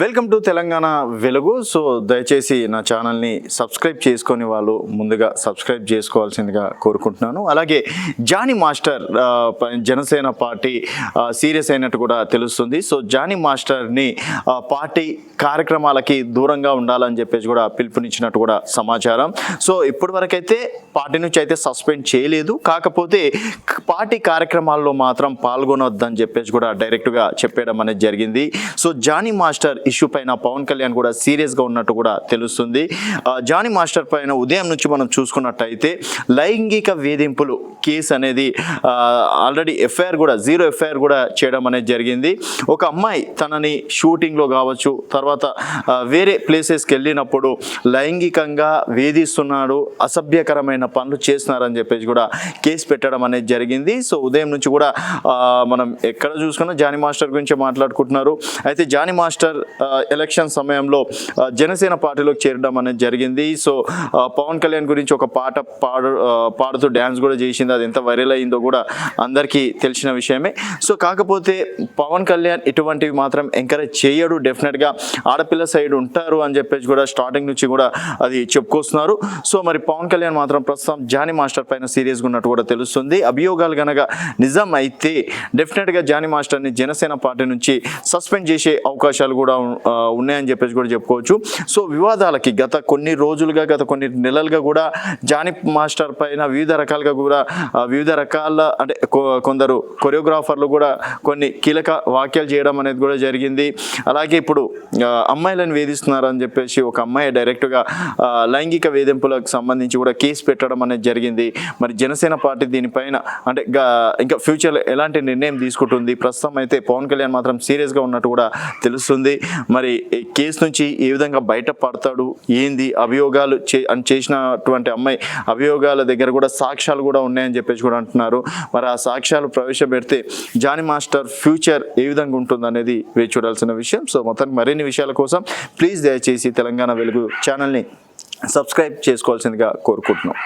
Welcome to Telangana వెలుగు. So దయచేసి నా ఛానల్ని సబ్స్క్రైబ్ చేసుకొని వాళ్ళు ముందుగా సబ్స్క్రైబ్ చేసుకోవాల్సిందిగా కోరుకుంటున్నాను. అలాగే Jani Master Janasena party serious అయినట్టు కూడా తెలుస్తుంది. సో జానీ మాస్టర్ని పార్టీ కార్యక్రమాలకి దూరంగా ఉండాలని చెప్పేసి కూడా పిలుపునిచ్చినట్టు కూడా సమాచారం. సో ఇప్పటి వరకైతే పార్టీ నుంచి అయితే సస్పెండ్ చేయలేదు, కాకపోతే పార్టీ కార్యక్రమాల్లో మాత్రం పాల్గొనొద్దని చెప్పేసి కూడా డైరెక్ట్గా చెప్పేయడం అనేది జరిగింది. సో జానీ మాస్టర్ ఇష్యూ పైన పవన్ కళ్యాణ్ కూడా సీరియస్గా ఉన్నట్టు కూడా తెలుస్తుంది. జానీ మాస్టర్ పైన ఉదయం నుంచి మనం చూసుకున్నట్టయితే లైంగిక వేధింపులు కేసు అనేది ఆల్రెడీ జీరో ఎఫ్ఐఆర్ కూడా చేయడం అనేది జరిగింది. ఒక అమ్మాయి తనని షూటింగ్లో కావచ్చు, తర్వాత వేరే ప్లేసెస్కి వెళ్ళినప్పుడు లైంగికంగా వేధిస్తున్నాడు, అసభ్యకరమైన పనులు చేస్తున్నారని చెప్పేసి కూడా కేసు పెట్టడం అనేది జరిగింది. సో ఉదయం నుంచి కూడా మనం ఎక్కడ చూసుకున్నా జానీ మాస్టర్ గురించి మాట్లాడుకుంటున్నారు. అయితే జానీ మాస్టర్ ఎలక్షన్ సమయంలో జనసేన పార్టీలోకి చేరడం అనేది జరిగింది. సో పవన్ కళ్యాణ్ గురించి ఒక పాట పాడుతూ డ్యాన్స్ కూడా చేసింది. అది ఎంత వైరల్ అయిందో కూడా అందరికీ తెలిసిన విషయమే. సో కాకపోతే పవన్ కళ్యాణ్ ఇటువంటివి మాత్రం ఎంకరేజ్ చేయడు, డెఫినెట్గా ఆడపిల్ల సైడ్ ఉంటారు అని చెప్పేసి కూడా స్టార్టింగ్ నుంచి కూడా అది చెప్పుకొస్తున్నారు. సో మరి పవన్ కళ్యాణ్ మాత్రం ప్రస్తుతం జానీ మాస్టర్ పైన సీరియస్గా ఉన్నట్టు కూడా తెలుస్తుంది. అభియోగాలు కనుక నిజం అయితే డెఫినెట్గా జానీ మాస్టర్ని జనసేన పార్టీ నుంచి సస్పెండ్ చేసే అవకాశాలు కూడా ఉన్నాయని చెప్పేసి కూడా చెప్పుకోవచ్చు. సో వివాదాలకి గత కొన్ని నెలలుగా కూడా జానీ మాస్టర్ పైన వివిధ రకాల అంటే కొందరు కొరియోగ్రాఫర్లు కూడా కొన్ని కీలక వాక్యాలు చేయడం అనేది కూడా జరిగింది. అలాగే ఇప్పుడు అమ్మాయిలను వేధిస్తున్నారని చెప్పేసి ఒక అమ్మాయి డైరెక్ట్గా లైంగిక వేధింపులకు సంబంధించి కూడా కేసు పెట్టడం అనేది జరిగింది. మరి జనసేన పార్టీ దీనిపైన అంటే ఇంకా ఫ్యూచర్లో ఎలాంటి నిర్ణయం తీసుకుంటుంది? ప్రస్తుతం అయితే పవన్ కళ్యాణ్ మాత్రం సీరియస్గా ఉన్నట్టు కూడా తెలుస్తుంది. మరి కేసు నుంచి ఏ విధంగా బయటపడతాడు, ఏంది అభియోగాలు చేసినటువంటి అమ్మాయి అభియోగాల దగ్గర కూడా సాక్ష్యాలు కూడా ఉన్నాయని చెప్పేసి కూడా అంటున్నారు. మరి ఆ సాక్ష్యాలు ప్రవేశపెడితే జానీ మాస్టర్ ఫ్యూచర్ ఏ విధంగా ఉంటుంది అనేది వేచి చూడాల్సిన విషయం. సో మొత్తానికి మరిన్ని విషయాల కోసం ప్లీజ్ దయచేసి తెలంగాణ వెలుగు ఛానల్ని సబ్స్క్రైబ్ చేసుకోవాల్సిందిగా కోరుకుంటున్నాం.